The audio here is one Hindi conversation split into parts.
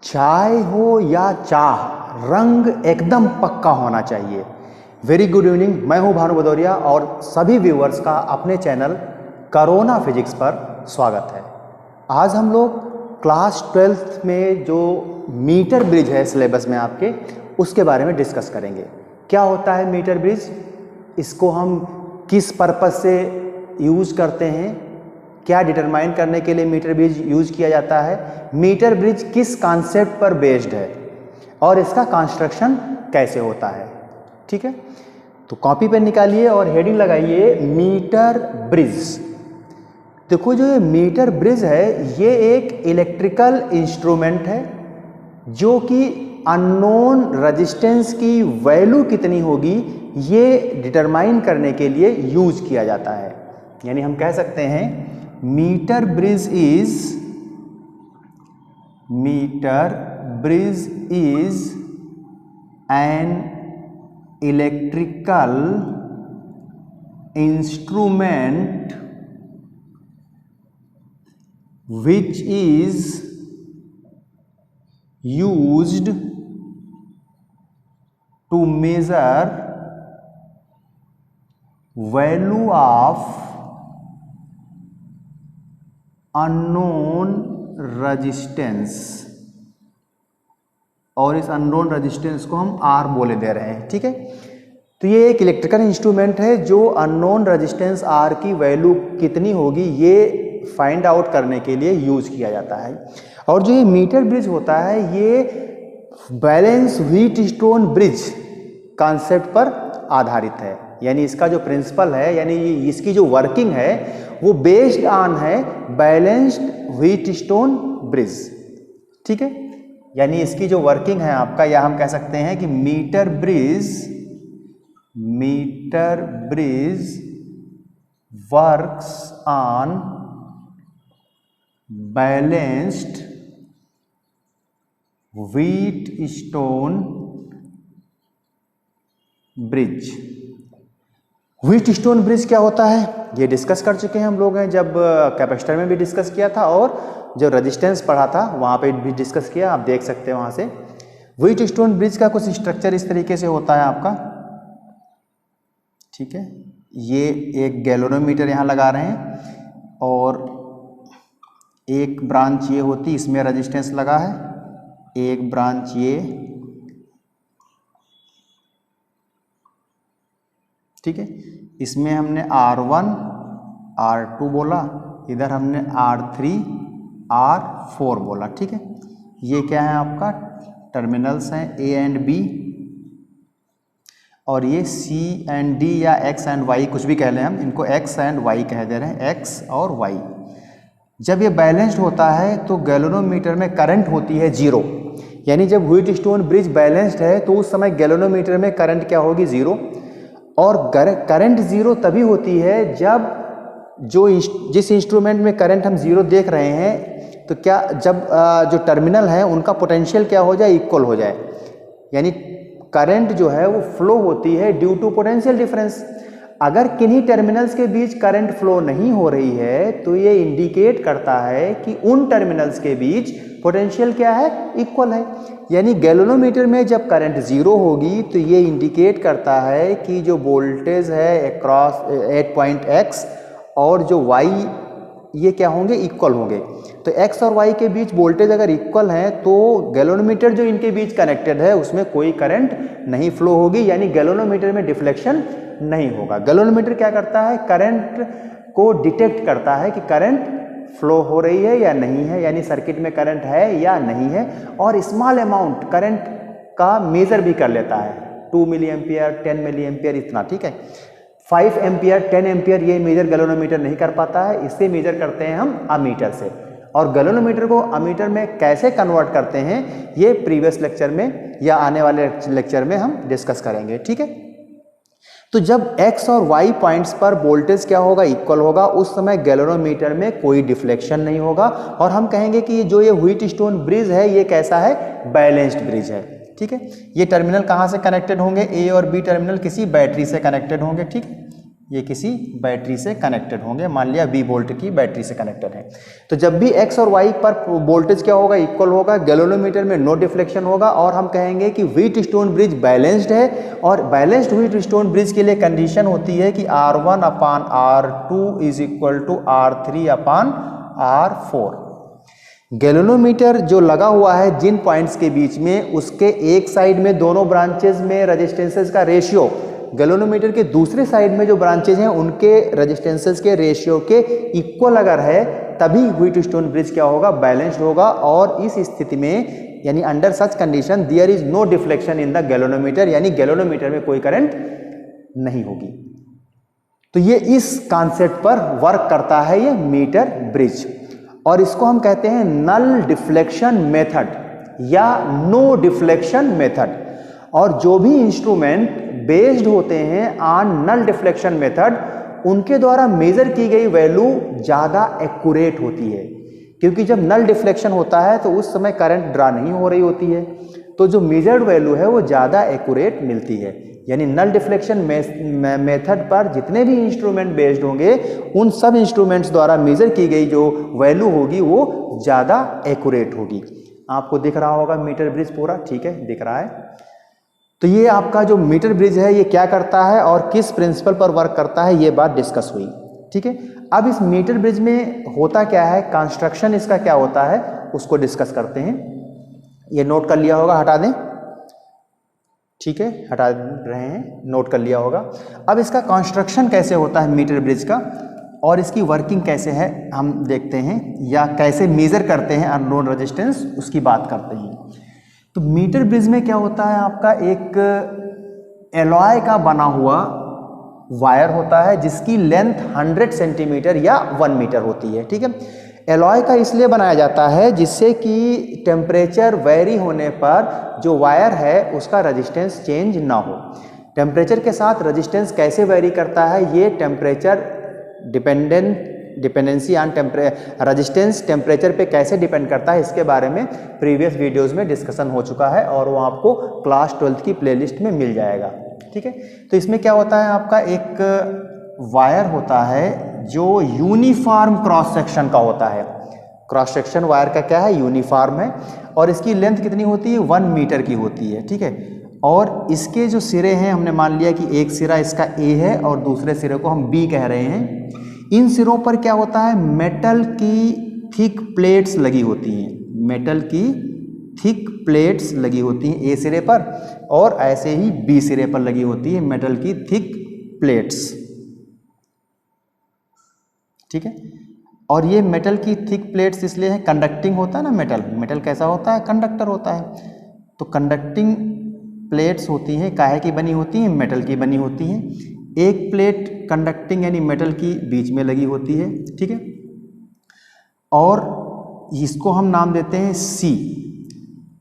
चाय हो या चाह, रंग एकदम पक्का होना चाहिए। वेरी गुड इवनिंग, मैं हूं भानु भदौरिया और सभी व्यूअर्स का अपने चैनल कोरोना फिजिक्स पर स्वागत है। आज हम लोग क्लास 12th में जो मीटर ब्रिज है सिलेबस में आपके, उसके बारे में डिस्कस करेंगे। क्या होता है मीटर ब्रिज, इसको हम किस पर्पस से यूज़ करते हैं, क्या डिटरमाइन करने के लिए मीटर ब्रिज यूज किया जाता है, मीटर ब्रिज किस कॉन्सेप्ट पर बेस्ड है और इसका कंस्ट्रक्शन कैसे होता है। ठीक है, तो कॉपी पेन निकालिए और हेडिंग लगाइए मीटर ब्रिज। देखो, जो ये मीटर ब्रिज है ये एक इलेक्ट्रिकल इंस्ट्रूमेंट है जो कि अननोन रेजिस्टेंस की वैल्यू कितनी होगी ये डिटरमाइन करने के लिए यूज किया जाता है। यानी हम कह सकते हैं metre bridge is an electrical instrument which is used to measure value of unknown resistance, और इस अननोन रेजिस्टेंस को हम R बोले दे रहे हैं। ठीक है, तो ये एक इलेक्ट्रिकल इंस्ट्रूमेंट है जो अननोन रेजिस्टेंस R की वैल्यू कितनी होगी ये फाइंड आउट करने के लिए यूज किया जाता है। और जो ये मीटर ब्रिज होता है ये बैलेंस व्हीटस्टोन ब्रिज कॉन्सेप्ट पर आधारित है। यानी इसका जो प्रिंसिपल है, यानी इसकी जो वर्किंग है वो बेस्ड ऑन है बैलेंस्ड व्हीटस्टोन ब्रिज। ठीक है, यानी इसकी जो वर्किंग है आपका, या हम कह सकते हैं कि metre bridge works on balanced Wheatstone bridge. Wheatstone bridge क्या होता है ये डिस्कस कर चुके हैं हम लोग हैं, जब कैपेसिटर में भी डिस्कस किया था और जो रेजिस्टेंस पढ़ा था वहाँ पे भी डिस्कस किया, आप देख सकते हैं वहाँ से। व्हीटस्टोन ब्रिज का कुछ स्ट्रक्चर इस तरीके से होता है आपका। ठीक है, ये एक गैल्वेनोमीटर यहाँ लगा रहे हैं और एक ब्रांच ये होती, इसमें रेजिस्टेंस लगा है, एक ब्रांच ये। ठीक है, इसमें हमने R1 R2 बोला, इधर हमने R3 R4 बोला। ठीक है, ये क्या है आपका टर्मिनल्स हैं A एंड B, और ये C एंड D या X एंड Y कुछ भी कह लें, हम इनको X एंड Y कह दे रहे हैं, X और Y। जब ये बैलेंस्ड होता है तो गैल्वेनोमीटर में करंट होती है 0। यानी जब व्हीटस्टोन ब्रिज बैलेंस्ड है तो उस समय गैल्वेनोमीटर में करंट क्या होगी 0। और करंट 0 तभी होती है जब जिस इंस्ट्रूमेंट में करंट हम 0 देख रहे हैं तो क्या, जब जो टर्मिनल है उनका पोटेंशियल क्या हो जाए, इक्वल हो जाए। यानी करंट जो है वो फ्लो होती है ड्यू टू पोटेंशियल डिफरेंस। अगर किन्हीं टर्मिनल्स के बीच करंट फ्लो नहीं हो रही है तो ये इंडिकेट करता है कि उन टर्मिनल्स के बीच पोटेंशियल क्या है, इक्वल है। यानी गैल्वेनोमीटर में जब करंट 0 होगी तो ये इंडिकेट करता है कि जो वोल्टेज है अक्रॉस एट पॉइंट X और जो Y ये क्या होंगे, इक्वल होंगे। तो X और Y के बीच वोल्टेज अगर इक्वल है तो गैल्वेनोमीटर जो इनके बीच कनेक्टेड है उसमें कोई करंट नहीं फ्लो होगी, यानी गैल्वेनोमीटर में डिफ्लेक्शन नहीं होगा। गैल्वेनोमीटर क्या करता है, करंट को डिटेक्ट करता है कि करंट फ्लो हो रही है या नहीं है, यानी सर्किट में करंट है या नहीं है, और स्मॉल अमाउंट करंट का मेजर भी कर लेता है, 2 मिली एम्पियर 10 मिली एम्पियर इतना। ठीक है, 5 एम्पियर 10 एम्पियर ये मेजर गैल्वेनोमीटर नहीं कर पाता है, इससे मेजर करते हैं हम अमीटर से। और गैल्वेनोमीटर को अमीटर में कैसे कन्वर्ट करते हैं ये प्रीवियस लेक्चर में या आने वाले लेक्चर में हम डिस्कस करेंगे। ठीक है, तो जब X और Y पॉइंट्स पर वोल्टेज क्या होगा, इक्वल होगा, उस समय गैल्वेनोमीटर में कोई डिफ्लेक्शन नहीं होगा और हम कहेंगे कि जो ये व्हीटस्टोन ब्रिज है ये कैसा है, बैलेंस्ड ब्रिज है। ठीक है, ये टर्मिनल कहाँ से कनेक्टेड होंगे, A और B टर्मिनल किसी बैटरी से कनेक्टेड होंगे। ठीक है, ये किसी बैटरी से कनेक्टेड होंगे, मान लिया 20 वोल्ट की बैटरी से कनेक्टेड है। तो जब भी एक्स और वाई पर वोल्टेज क्या होगा, इक्वल होगा, गैल्वेनोमीटर में नो डिफ्लेक्शन होगा, और हम कहेंगे कि व्हीटस्टोन ब्रिज बैलेंस्ड है। और बैलेंस्ड व्हीटस्टोन ब्रिज के लिए कंडीशन होती है कि R1/R2 is equal to R3/R4। Galvanometer जो लगा हुआ है जिन पॉइंट्स के बीच में, उसके एक साइड में दोनों ब्रांचेज में रेजिस्टेंसेस का रेशियो, गैल्वेनोमीटर के दूसरे साइड में जो ब्रांचेज हैं उनके रेजिस्टेंसेस के रेशियो के इक्वल अगर है, तभी व्हीटस्टोन ब्रिज क्या होगा, बैलेंस्ड होगा। और इस स्थिति में यानी under such condition there is no deflection in the galvanometer, यानी गैल्वेनोमीटर में कोई करंट नहीं होगी। तो ये इस कॉन्सेप्ट पर वर्क करता है ये मीटर ब्रिज, और इसको हम कहते हैं नल डिफ्लेक्शन मेथड या नो डिफ्लेक्शन मेथड। और जो भी इंस्ट्रूमेंट बेस्ड होते हैं ऑन नल डिफ्लेक्शन मेथड, उनके द्वारा मेजर की गई वैल्यू ज़्यादा एक्यूरेट होती है, क्योंकि जब नल डिफ्लेक्शन होता है तो उस समय करंट ड्रा नहीं हो रही होती है, तो जो मेजर्ड वैल्यू है वो ज़्यादा एक्यूरेट मिलती है। यानी नल डिफ्लेक्शन मेथड पर जितने भी इंस्ट्रूमेंट बेस्ड होंगे, उन सब इंस्ट्रूमेंट्स द्वारा मेजर की गई जो वैल्यू होगी वो ज़्यादा एक्यूरेट होगी। आपको दिख रहा होगा मीटर ब्रिज पूरा, ठीक है, दिख रहा है। तो ये आपका जो मीटर ब्रिज है ये क्या करता है और किस प्रिंसिपल पर वर्क करता है, ये बात डिस्कस हुई, ठीक है। अब इस मीटर ब्रिज में होता क्या है, कंस्ट्रक्शन इसका क्या होता है, उसको डिस्कस करते हैं। ये नोट कर लिया होगा, हटा दें, ठीक है, हटा रहे हैं, नोट कर लिया होगा। अब इसका कंस्ट्रक्शन कैसे होता है मीटर ब्रिज का, और इसकी वर्किंग कैसे है हम देखते हैं, या कैसे मेजर करते हैं अननोन रेजिस्टेंस, उसकी बात करते हैं। तो मीटर ब्रिज में क्या होता है, आपका एक एलॉय का बना हुआ वायर होता है जिसकी लेंथ 100 सेंटीमीटर या 1 मीटर होती है, ठीक है। एलॉय का इसलिए बनाया जाता है जिससे कि टेम्परेचर वेरी होने पर जो वायर है उसका रेजिस्टेंस चेंज ना हो। टेम्परेचर के साथ रेजिस्टेंस कैसे वेरी करता है, ये temperature dependency on resistance temperature पे कैसे डिपेंड करता है, इसके बारे में प्रीवियस वीडियोस में डिस्कशन हो चुका है, और वो आपको क्लास 12th की प्लेलिस्ट में मिल जाएगा, ठीक है। तो इसमें क्या होता है, आपका एक वायर होता है जो यूनिफॉर्म क्रॉस सेक्शन का होता है। क्रॉस सेक्शन वायर का क्या है, यूनिफॉर्म है, और इसकी लेंथ कितनी होती है, 1 मीटर की होती है, ठीक है। और इसके जो सिरे हैं, हमने मान लिया कि एक सिरा इसका ए है और दूसरे सिरे को हम बी कह रहे हैं। इन सिरों पर क्या होता है, मेटल की थिक प्लेट्स लगी होती हैं, मेटल की थिक प्लेट्स लगी होती हैं ए सिरे पर, और ऐसे ही बी सिरे पर लगी होती है मेटल की थिक प्लेट्स, ठीक है। और ये मेटल की थिक प्लेट्स इसलिए है, कंडक्टिंग होता है ना मेटल, मेटल कैसा होता है, कंडक्टर होता है। तो कंडक्टिंग प्लेट्स होती हैं, काहे की बनी होती हैं, मेटल की बनी होती हैं। एक प्लेट कंडक्टिंग यानी मेटल की बीच में लगी होती है, ठीक है, और इसको हम नाम देते हैं सी।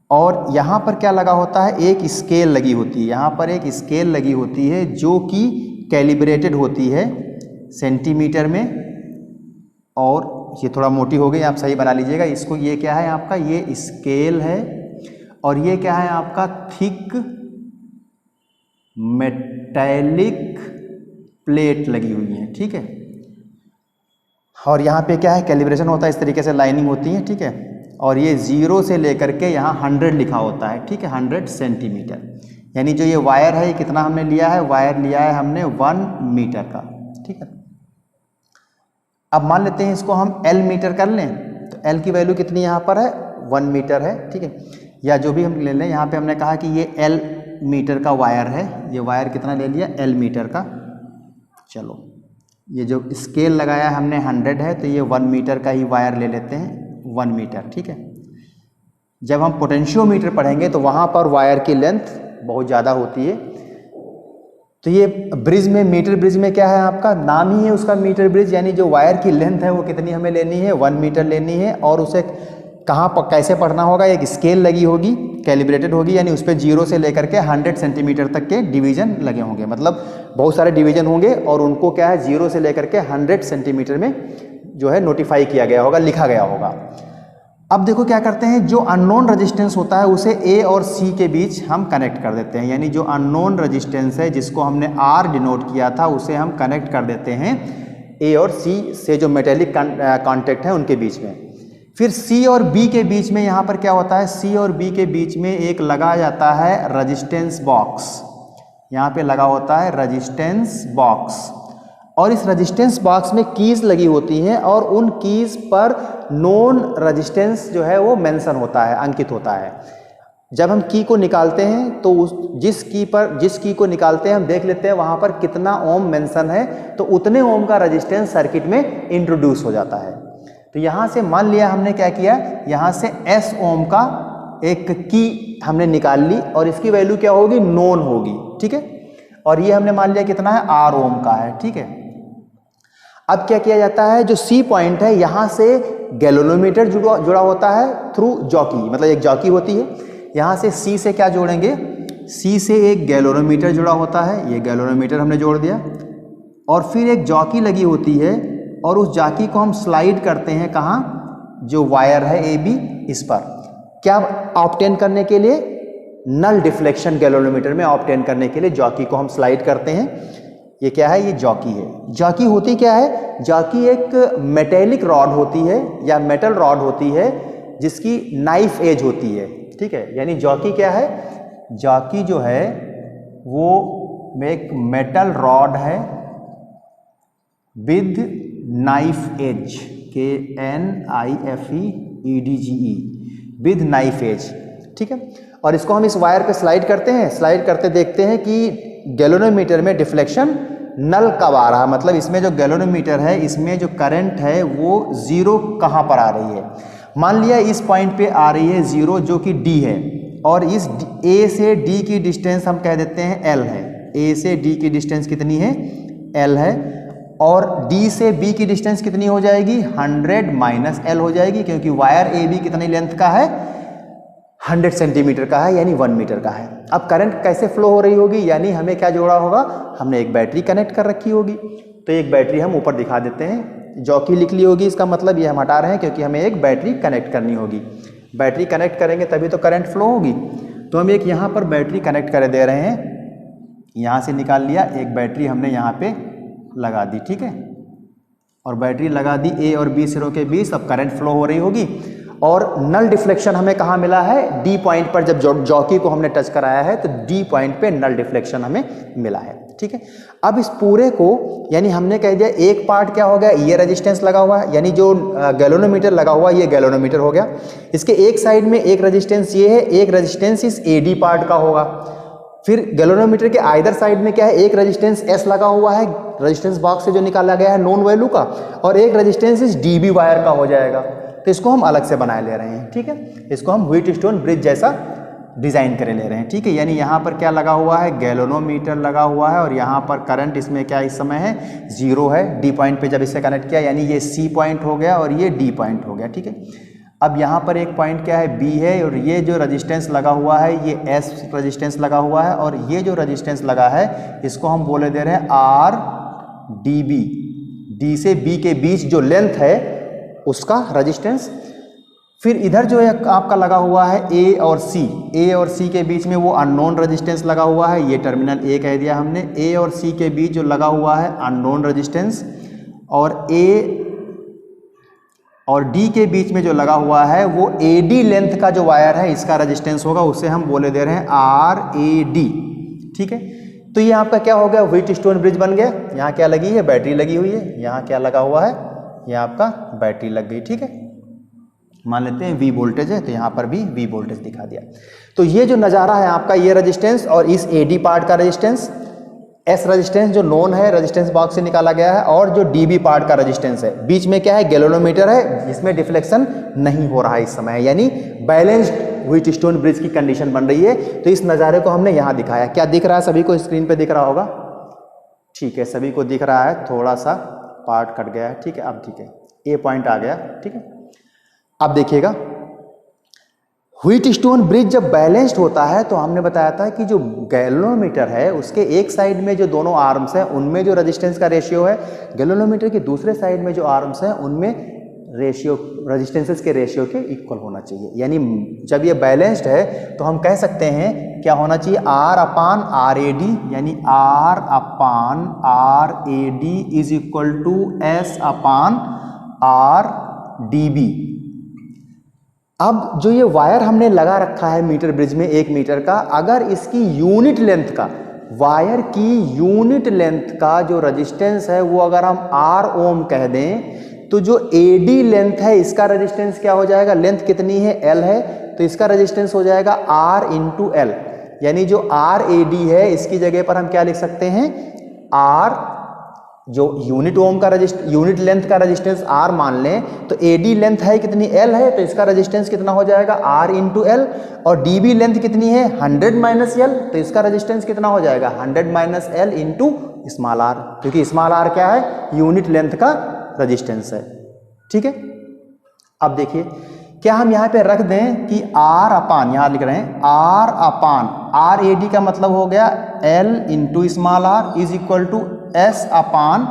और यहाँ पर क्या लगा होता है, एक स्केल लगी होती है, यहाँ पर एक स्केल लगी होती है जो कि कैलिब्रेटेड होती है सेंटीमीटर में, और ये थोड़ा मोटी हो गई, आप सही बना लीजिएगा इसको। ये क्या है आपका, ये स्केल है, और ये क्या है आपका, थिक मेटेलिक प्लेट लगी हुई है, ठीक है। और यहाँ पे क्या है, कैलिब्रेशन होता है, इस तरीके से लाइनिंग होती है, ठीक है। और ये 0 से लेकर के यहाँ 100 लिखा होता है, ठीक है, 100 सेंटीमीटर। यानी जो ये वायर है, ये कितना हमने लिया है, वायर लिया है हमने 1 मीटर का, ठीक है। अब मान लेते हैं इसको हम L मीटर कर लें, तो L की वैल्यू कितनी यहाँ पर है, 1 मीटर है, ठीक है। या जो भी हम ले लें, यहाँ पे हमने कहा कि ये L मीटर का वायर है, ये वायर कितना ले लिया, L मीटर का। चलो, ये जो स्केल लगाया हमने 100 है, तो ये 1 मीटर का ही वायर ले लेते हैं, 1 मीटर, ठीक है। जब हम पोटेंशियोमीटर पढ़ेंगे तो वहाँ पर वायर की लेंथ बहुत ज़्यादा होती है। तो ये ब्रिज में, मीटर ब्रिज में क्या है, आपका नाम ही है उसका मीटर ब्रिज, यानी जो वायर की लेंथ है वो कितनी हमें लेनी है, 1 मीटर लेनी है। और उसे कहाँ पर कैसे पढ़ना होगा, एक स्केल लगी होगी, कैलिब्रेटेड होगी, यानी उस पर 0 से लेकर के 100 सेंटीमीटर तक के डिवीजन लगे होंगे, मतलब बहुत सारे डिवीजन होंगे, और उनको क्या है 0 से लेकर के 100 सेंटीमीटर में जो है नोटिफाई किया गया होगा, लिखा गया होगा। अब देखो क्या करते हैं, जो अननोन रेजिस्टेंस होता है उसे ए और सी के बीच हम कनेक्ट कर देते हैं, यानी जो अननोन रेजिस्टेंस है जिसको हमने आर डिनोट किया था उसे हम कनेक्ट कर देते हैं ए और सी से, जो मेटेलिक कॉन्टेक्ट है उनके बीच में। फिर सी और बी के बीच में यहाँ पर क्या होता है, सी और बी के बीच में एक लगा जाता है रजिस्टेंस बॉक्स, यहाँ पे लगा होता है रजिस्टेंस बॉक्स, और इस रेजिस्टेंस बॉक्स में कीज लगी होती हैं और उन कीज पर नोन रेजिस्टेंस जो है वो मेंशन होता है, अंकित होता है। जब हम की को निकालते हैं तो जिस की को निकालते हैं हम देख लेते हैं वहां पर कितना ओम मेंशन है, तो उतने ओम का रेजिस्टेंस सर्किट में इंट्रोड्यूस हो जाता है। तो यहां से मान लिया हमने क्या किया, यहां से एस ओम का एक की हमने निकाल ली और इसकी वैल्यू क्या होगी, नोन होगी, ठीक है। और ये हमने मान लिया कितना है, आर ओम का है, ठीक है। अब क्या किया जाता है, जो सी पॉइंट है यहां से गैल्वेनोमीटर जुड़ा होता है थ्रू जॉकी, मतलब एक जॉकी होती है, यहां से सी से क्या जोड़ेंगे, सी से एक गैल्वेनोमीटर जुड़ा होता है, ये गैल्वेनोमीटर हमने जोड़ दिया, और फिर एक जॉकी लगी होती है और उस जॉकी को हम स्लाइड करते हैं कहाँ, जो वायर है ए बी, इस पर, क्या ऑब्टेन करने के लिए, नल डिफ्लेक्शन गैल्वेनोमीटर में ऑब्टेन करने के लिए जॉकी को हम स्लाइड करते हैं। ये क्या है, ये जॉकी है। जॉकी होती क्या है, जॉकी एक मेटेलिक रॉड होती है या मेटल रॉड होती है जिसकी नाइफ एज होती है, ठीक है। यानी जॉकी क्या है, जॉकी जो है वो एक मेटल रॉड है with knife edge, KNIFEEDGE, with knife edge, ठीक है। और इसको हम इस वायर पे स्लाइड करते हैं, स्लाइड करते देखते हैं कि गैल्वेनोमीटर में डिफ्लेक्शन नल कब आ रहा है, मतलब इसमें जो गैल्वेनोमीटर है इसमें जो करंट है वो जीरो कहाँ पर आ रही है। मान लिया इस पॉइंट पे आ रही है जीरो, जो कि डी है, और इस ए से डी की डिस्टेंस हम कह देते हैं एल है। ए से डी की डिस्टेंस कितनी है, एल है, और डी से बी की डिस्टेंस कितनी हो जाएगी, 100 माइनस एल हो जाएगी, क्योंकि वायर ए बी कितनी लेंथ का है, 100 सेंटीमीटर का है, यानी 1 मीटर का है। अब करंट कैसे फ्लो हो रही होगी, यानी हमें क्या जोड़ा होगा, हमने एक बैटरी कनेक्ट कर रखी होगी। तो एक बैटरी हम ऊपर दिखा देते हैं, जॉकी लिख ली होगी, इसका मतलब ये हम हटा रहे हैं क्योंकि हमें एक बैटरी कनेक्ट करनी होगी। बैटरी कनेक्ट करेंगे तभी तो करंट फ्लो होगी। तो हम एक यहाँ पर बैटरी कनेक्ट कर दे रहे हैं, यहाँ से निकाल लिया, एक बैटरी हमने यहाँ पे लगा दी, ठीक है। और बैटरी लगा दी ए और बी सिरों के बीच, अब करंट फ्लो हो रही होगी। और नल डिफ्लेक्शन हमें कहाँ मिला है, डी पॉइंट पर, जब जॉकी को हमने टच कराया है तो डी पॉइंट पे नल डिफ्लेक्शन हमें मिला है, ठीक है। अब इस पूरे को, यानी हमने कह दिया एक पार्ट क्या हो गया, ये रेजिस्टेंस लगा हुआ है, यानी जो गैल्वेनोमीटर लगा हुआ ये गैल्वेनोमीटर हो गया। इसके एक साइड में एक रेजिस्टेंस ये है, एक रेजिस्टेंस इस एडी पार्ट का होगा। फिर गैल्वेनोमीटर के आइदर साइड में क्या है, एक रेजिस्टेंस एस लगा हुआ है रेजिस्टेंस बॉक्स से जो निकाला गया है नोन वैल्यू का, और एक रेजिस्टेंस इस डीबी वायर का हो जाएगा। तो इसको हम अलग से बनाए ले रहे हैं, ठीक है। इसको हम व्हीटस्टोन ब्रिज जैसा डिजाइन करे ले रहे हैं, ठीक है। यानी यहाँ पर क्या लगा हुआ है, गैल्वेनोमीटर लगा हुआ है, और यहाँ पर करंट इसमें क्या इस समय है, जीरो है। डी पॉइंट पे जब इसे कनेक्ट किया, यानी ये सी पॉइंट हो गया और ये डी पॉइंट हो गया, ठीक है। अब यहाँ पर एक पॉइंट क्या है, बी है, और ये जो रेजिस्टेंस लगा हुआ है ये एस रेजिस्टेंस लगा हुआ है, और ये जो रेजिस्टेंस लगा है इसको हम बोले दे रहे हैं आर डी बी। डी से बी के बीच जो लेंथ है उसका रेजिस्टेंस। फिर इधर जो है आपका लगा हुआ है ए और सी, ए और सी के बीच में वो अननोन रेजिस्टेंस लगा हुआ है, ये टर्मिनल ए कह दिया हमने। ए और सी के बीच जो लगा हुआ है अननोन रेजिस्टेंस, और ए और डी के बीच में जो लगा हुआ है वो ए डी लेंथ का जो वायर है इसका रेजिस्टेंस होगा, उसे हम बोले दे रहे हैं आर ए डी, ठीक है। तो ये आपका क्या हो गया, व्हीटस्टोन ब्रिज बन गया। यहाँ क्या लगी है, बैटरी लगी हुई है, यहाँ क्या लगा हुआ है, ये आपका बैटरी लग गई, ठीक है। मान लेते हैं V वोल्टेज है, तो यहाँ पर भी V वोल्टेज दिखा दिया। तो ये जो नज़ारा है आपका, ये रेजिस्टेंस और इस AD पार्ट का रेजिस्टेंस, S रेजिस्टेंस जो नोन है रेजिस्टेंस बॉक्स से निकाला गया है, और जो DB पार्ट का रेजिस्टेंस है। बीच में क्या है, गैल्वेनोमीटर है जिसमें डिफ्लेक्शन नहीं हो रहा है इस समय, यानी बैलेंस्ड व्हीटस्टोन ब्रिज की कंडीशन बन रही है। तो इस नज़ारे को हमने यहाँ दिखाया। क्या दिख रहा है सभी को, स्क्रीन पर दिख रहा होगा, ठीक है, सभी को दिख रहा है। थोड़ा सा पार्ट कट गया है, ठीक है। अब ठीक है, ए पॉइंट आ गया, ठीक है। अब देखिएगा, व्हीटस्टोन ब्रिज जब बैलेंस्ड होता है तो हमने बताया था कि जो गैल्वेनोमीटर है उसके एक साइड में जो दोनों आर्म्स हैं उनमें जो रेजिस्टेंस का रेशियो है, गैल्वेनोमीटर के दूसरे साइड में जो आर्म्स हैं उनमें रेशियो, रेजिस्टेंसेस के रेशियो के इक्वल होना चाहिए। यानी जब ये बैलेंस्ड है तो हम कह सकते हैं क्या होना चाहिए, R upon R A D, यानी R upon R A D is equal to S upon R D B. अब जो ये वायर हमने लगा रखा है मीटर ब्रिज में 1 मीटर का, अगर इसकी यूनिट लेंथ का, वायर की यूनिट लेंथ का जो रेजिस्टेंस है वो अगर हम R ओम कह दें, तो जो AD लेंथ है इसका रेजिस्टेंस क्या हो जाएगा, लेंथ कितनी है L है, तो इसका रेजिस्टेंस हो जाएगा R इंटू एल। यानी जो RAD है इसकी जगह पर हम क्या लिख सकते हैं, R जो यूनिट ओम का यूनिट लेंथ का रेजिस्टेंस R मान लें, तो AD लेंथ है कितनी, L है, तो इसका रेजिस्टेंस कितना हो जाएगा R इंटू एल। और DB लेंथ कितनी है 100 माइनस L, तो इसका रेजिस्टेंस कितना हो जाएगा 100 minus L into small r, क्योंकि स्मॉल r क्या है, यूनिट लेंथ का रेजिस्टेंस है। ठीक है, अब देखिए क्या हम यहाँ पे रख दें कि R अपान, यहाँ लिख रहे हैं R अपान RAD का मतलब हो गया L into small r is equal to S upon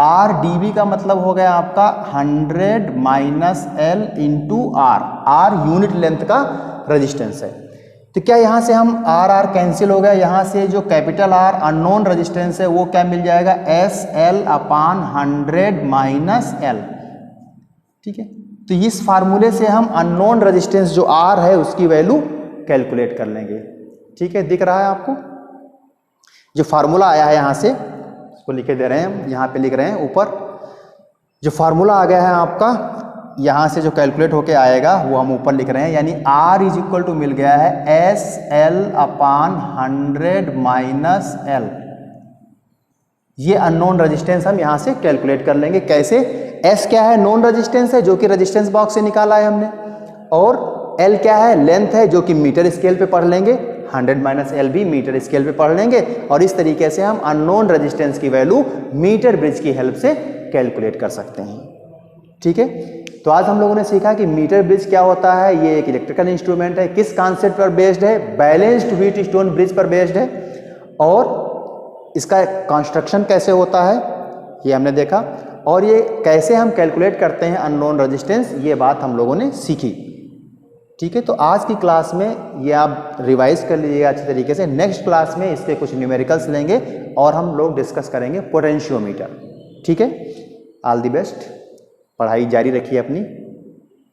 RDB का मतलब हो गया आपका 100 minus L into R unit length का रेजिस्टेंस है। तो क्या यहाँ से हम R कैंसिल हो गया, यहाँ से जो कैपिटल R अननोन रेजिस्टेंस है वो क्या मिल जाएगा, SL अपान 100 माइनस L। ठीक है, तो इस फार्मूले से हम अननोन रेजिस्टेंस जो R है उसकी वैल्यू कैलकुलेट कर लेंगे। ठीक है, दिख रहा है आपको जो फार्मूला आया है, यहाँ से इसको लिखे दे रहे हैं, यहाँ पे लिख रहे हैं ऊपर जो फार्मूला आ गया है आपका, यहाँ से जो कैलकुलेट होके आएगा वो हम ऊपर लिख रहे हैं। यानी R इज इक्वल टू मिल गया है SL अपान 100 माइनस L। ये अननोन रेजिस्टेंस हम यहाँ से कैलकुलेट कर लेंगे। कैसे, S क्या है, नोन रेजिस्टेंस है जो कि रेजिस्टेंस बॉक्स से निकाला है हमने, और L क्या है, लेंथ है जो कि मीटर स्केल पे पढ़ लेंगे, 100 माइनस L भी मीटर स्केल पे पढ़ लेंगे, और इस तरीके से हम अननोन रेजिस्टेंस की वैल्यू मीटर ब्रिज की हेल्प से कैलकुलेट कर सकते हैं। ठीक है, तो आज हम लोगों ने सीखा कि मीटर ब्रिज क्या होता है, ये एक इलेक्ट्रिकल इंस्ट्रूमेंट है, किस कॉन्सेप्ट पर बेस्ड है, बैलेंस्ड व्हीट स्टोन ब्रिज पर बेस्ड है, और इसका कंस्ट्रक्शन कैसे होता है ये हमने देखा, और ये कैसे हम कैलकुलेट करते हैं अननोन रेजिस्टेंस, ये बात हम लोगों ने सीखी। ठीक है, तो आज की क्लास में ये आप रिवाइज कर लीजिएगा अच्छी तरीके से। नेक्स्ट क्लास में इसके कुछ न्यूमेरिकल्स लेंगे और हम लोग डिस्कस करेंगे पोटेंशियोमीटर। ठीक है, ऑल द बेस्ट, पढ़ाई जारी रखिए अपनी।